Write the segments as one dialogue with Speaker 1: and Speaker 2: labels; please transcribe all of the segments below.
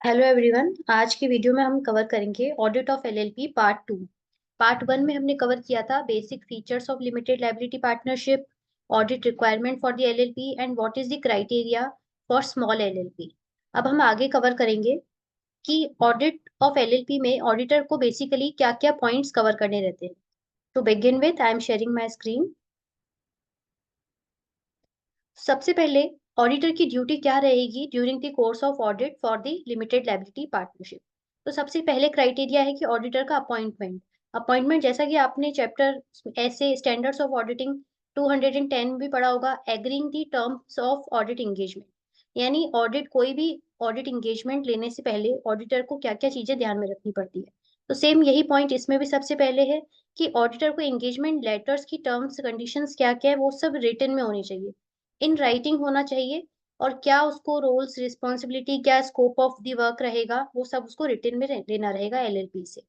Speaker 1: Hello everyone. आज की video में हम कवर करेंगे audit of LLP part 2। Part 1 में हमने कवर किया था basic features of limited liability partnership, audit requirement for the LLP and what is the criteria for small LLP. अब हम आगे कवर करेंगे कि ऑडिट ऑफ एलएलपी में ऑडिटर को बेसिकली क्या क्या पॉइंट्स कवर करने रहते हैं। To begin with I am sharing my screen. सबसे पहले ऑडिटर की ड्यूटी क्या रहेगी during the course of audit for the limited liability partnership. तो सबसे पहले क्राइटेरिया है कि ऑडिटर का अपॉइंटमेंट। अपॉइंटमेंट जैसा कि आपने चैप्टर ऐसे स्टैंडर्ड्स ऑफ ऑडिटिंग 210 भी पढ़ा होगा, agreeing the terms of audit engagement. यानी ऑडिट कोई भी ऑडिट एंगेजमेंट लेने से पहले ऑडिटर को क्या क्या चीजें ध्यान में रखनी पड़ती है। तो सेम यही पॉइंट इसमें भी सबसे पहले है कि ऑडिटर को एंगेजमेंट लेटर्स की टर्म्स कंडीशंस क्या क्या है वो सब रिटन में होनी चाहिए, इन राइटिंग होना चाहिए। और क्या उसको रोल्स रिस्पॉन्सिबिलिटी क्या स्कोप ऑफ द वर्क रहेगा वो सब उसको रिटन में लेना रहेगा एलएलपी से।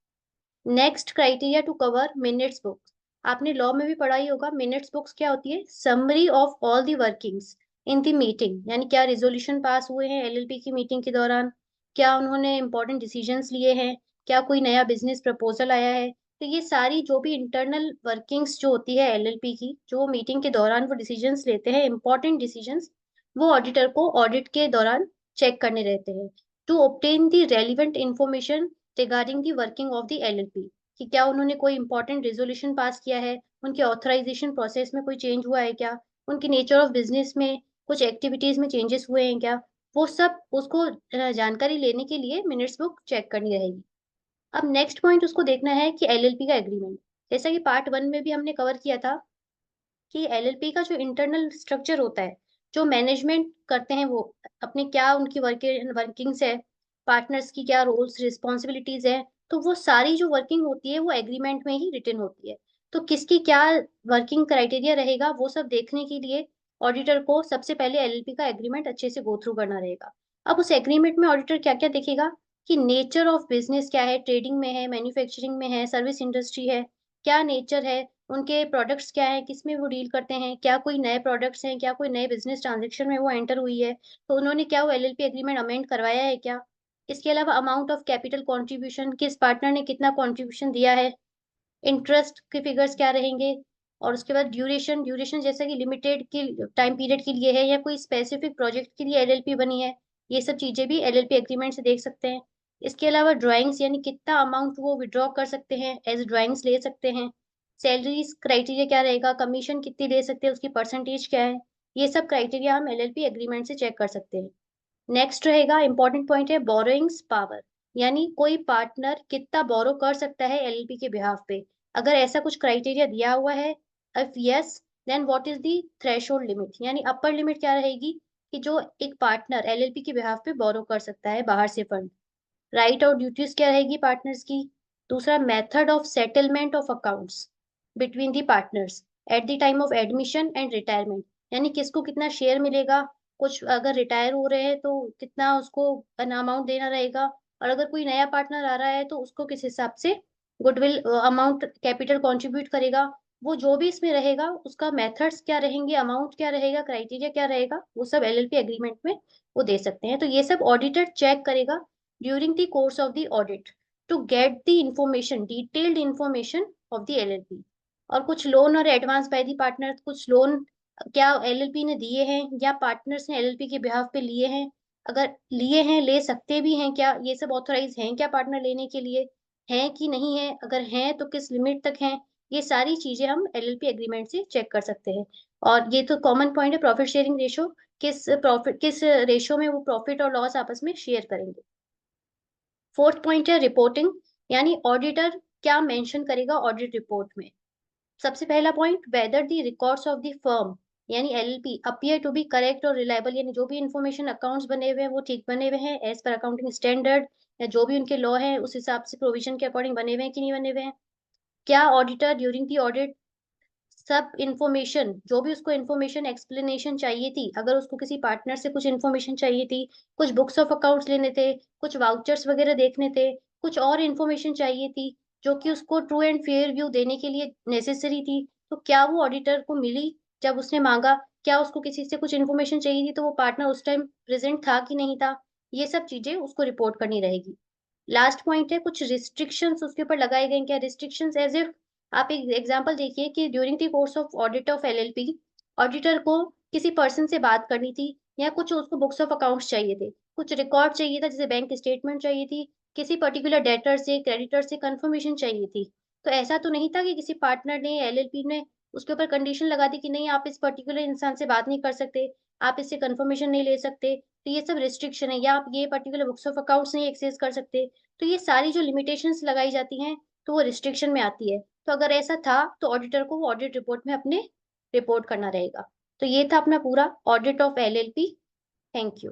Speaker 1: Next criteria to cover minutes books. आपने लॉ में भी पढ़ा ही होगा, मिनट्स बुक्स क्या होती है, summary of all the workings in the meeting. यानी क्या रिजोल्यूशन पास हुए हैं एलएलपी की मीटिंग के दौरान, क्या उन्होंने इंपॉर्टेंट डिसीजंस लिए हैं, क्या कोई नया बिजनेस प्रपोजल आया है। तो ये सारी जो भी इंटरनल वर्किंग्स जो होती है एलएलपी की, जो मीटिंग के दौरान वो डिसीजंस लेते हैं इंपॉर्टेंट डिसीजंस, वो ऑडिटर को ऑडिट के दौरान चेक करने रहते हैं। To obtain the relevant information regarding the working of the LLP, कि क्या उन्होंने कोई इंपॉर्टेंट रेजोल्यूशन पास किया है, उनके ऑथराइजेशन प्रोसेस में कोई चेंज हुआ है क्या, उनकी नेचर ऑफ बिजनेस में कुछ एक्टिविटीज में चेंजेस हुए हैं क्या, वो सब उसको जानकारी लेने के लिए मिनट्स बुक चेक करनी रहेगी। अब नेक्स्ट पॉइंट उसको देखना है कि एलएलपी का एग्रीमेंट, जैसा कि पार्ट 1 में भी हमने कवर किया था कि एलएलपी का जो इंटरनल स्ट्रक्चर होता है, जो मैनेजमेंट करते हैं वो अपने क्या उनकी वर्किंग्स है, पार्टनर्स की क्या रोल्स रिस्पॉन्सिबिलिटीज है, तो वो सारी जो वर्किंग होती है वो एग्रीमेंट में ही रिटन होती है। तो किसकी क्या वर्किंग क्राइटेरिया रहेगा वो सब देखने के लिए ऑडिटर को सबसे पहले एलएलपी का एग्रीमेंट अच्छे से गो थ्रू करना रहेगा। अब उस एग्रीमेंट में ऑडिटर क्या क्या देखेगा कि नेचर ऑफ बिजनेस क्या है, ट्रेडिंग में है, मैन्युफैक्चरिंग में है, सर्विस इंडस्ट्री है, क्या नेचर है, उनके प्रोडक्ट्स क्या है, किसमें वो डील करते हैं, क्या कोई नए प्रोडक्ट्स हैं, क्या कोई नए बिजनेस ट्रांजेक्शन में वो एंटर हुई है, तो उन्होंने क्या वो एलएलपी एग्रीमेंट अमेंड करवाया है क्या। इसके अलावा अमाउंट ऑफ कैपिटल कंट्रीब्यूशन, किस पार्टनर ने कितना कंट्रीब्यूशन दिया है, इंटरेस्ट के फिगर्स क्या रहेंगे, और उसके बाद ड्यूरेशन, ड्यूरेशन जैसा कि लिमिटेड के टाइम पीरियड के लिए है या कोई स्पेसिफिक प्रोजेक्ट के लिए एलएलपी बनी है, ये सब चीजें भी एलएलपी एग्रीमेंट से देख सकते हैं। इसके अलावा ड्राइंग्स, यानी कितना अमाउंट वो विड्रॉ कर सकते हैं, एज ड्राइंग्स ले सकते हैं। सैलरीज क्राइटेरिया क्या रहेगा, कमीशन कितनी दे सकते हैं, उसकी परसेंटेज क्या है, ये सब क्राइटेरिया हम एलएलपी एग्रीमेंट से चेक कर सकते हैं। नेक्स्ट रहेगा इंपॉर्टेंट पॉइंट है बोरोइंग्स पावर, यानी कोई पार्टनर कितना बोरो कर सकता है एलएलपी के बिहाफ पे। अगर ऐसा कुछ क्राइटेरिया दिया हुआ है, if yes then what is the threshold limit, यानी अपर लिमिट क्या रहेगी कि जो एक पार्टनर एलएलपी के बिहाफ पे बोरो कर सकता है बाहर से फंड। राइट और ड्यूटीज क्या रहेगी पार्टनर्स की। दूसरा, method of settlement of accounts between the partners at the time of admission and retirement, यानी किसको कितना शेयर मिलेगा, कुछ अगर रिटायर हो रहे हैं तो कितना उसको अमाउंट देना रहेगा, और अगर कोई नया पार्टनर आ रहा है तो उसको किस हिसाब से गुडविल अमाउंट कैपिटल कंट्रीब्यूट करेगा। वो जो भी इसमें रहेगा उसका मेथड्स क्या रहेंगे, अमाउंट क्या रहेगा, क्राइटेरिया क्या रहेगा, वो सब एलएलपी एग्रीमेंट में वो दे सकते हैं। तो ये सब ऑडिटर चेक करेगा during the course of the audit to get the information, detailed information of the LLP. और कुछ लोन और एडवांस बाय दी पार्टनर, कुछ लोन क्या एलएलपी ने दिए हैं या पार्टनर्स ने एलएलपी के बिहाफ पे लिए हैं, अगर लिए हैं ले सकते भी हैं क्या, ये सब ऑथराइज हैं क्या पार्टनर लेने के लिए, हैं कि नहीं है, अगर हैं तो किस लिमिट तक हैं, ये सारी चीजें हम एलएलपी एग्रीमेंट से चेक कर सकते हैं। और ये तो कॉमन पॉइंट है, प्रॉफिट शेयरिंग रेशो, किस रेशो में वो प्रॉफिट और लॉस आपस में शेयर करेंगे। फोर्थ पॉइंट है रिपोर्टिंग, यानी ऑडिटर क्या मेंशन करेगा ऑडिट रिपोर्ट में। सबसे पहला point, whether the records of the firm यानी LLP appear to be correct और रिलायबल, यानी जो भी इंफॉर्मेशन अकाउंट्स बने हुए हैं वो ठीक बने हुए हैं एज पर अकाउंटिंग स्टैंडर्ड, या जो भी उनके लॉ है उस हिसाब से प्रोविजन के अकॉर्डिंग बने हुए हैं कि नहीं बने हुए हैं। क्या ऑडिटर ड्यूरिंग द ऑडिट सब इंफॉर्मेशन, जो भी उसको इंफॉर्मेशन एक्सप्लेनेशन चाहिए थी, अगर उसको किसी पार्टनर से कुछ इंफॉर्मेशन चाहिए थी, कुछ बुक्स ऑफ अकाउंट्स लेने थे, कुछ वाउचर्स वगैरह देखने थे, कुछ और इंफॉर्मेशन चाहिए थी जो कि उसको ट्रू एंड फेयर व्यू देने के लिए नेसेसरी थी, तो क्या वो ऑडिटर को मिली जब उसने मांगा, क्या उसको किसी से कुछ इन्फॉर्मेशन चाहिए थी तो वो पार्टनर उस टाइम प्रेजेंट था कि नहीं था। ये सब चीजें उसको रिपोर्ट करनी रहेगी। लास्ट पॉइंट है कुछ रिस्ट्रिक्शंस उसके ऊपर लगाए गए हैं। क्या रिस्ट्रिक्शंस? एज इफ आप एक एग्जांपल देखिए कि during the course of audit of LLP auditor को किसी पर्सन से बात करनी थी, या कुछ उसको बुक्स ऑफ अकाउंट्स चाहिए थे, कुछ रिकॉर्ड चाहिए था, जैसे बैंक स्टेटमेंट चाहिए थी, किसी पर्टिकुलर डेटर से क्रेडिटर से कंफर्मेशन चाहिए थी। तो ऐसा तो नहीं था कि किसी पार्टनर ने एलएलपी ने उसके ऊपर कंडीशन लगा दी कि नहीं आप इस पर्टिकुलर इंसान से बात नहीं कर सकते, आप इससे कंफर्मेशन नहीं ले सकते, तो ये सब रिस्ट्रिक्शन है, या आप ये पर्टिकुलर बुक्स ऑफ अकाउंट्स नहीं एक्सेस कर सकते। तो ये सारी जो लिमिटेशंस लगाई जाती हैं, तो वो रिस्ट्रिक्शन में आती है। तो अगर ऐसा था, तो ऑडिटर को वो ऑडिट रिपोर्ट में अपने रिपोर्ट करना रहेगा। तो ये था अपना पूरा audit of LLP. Thank you.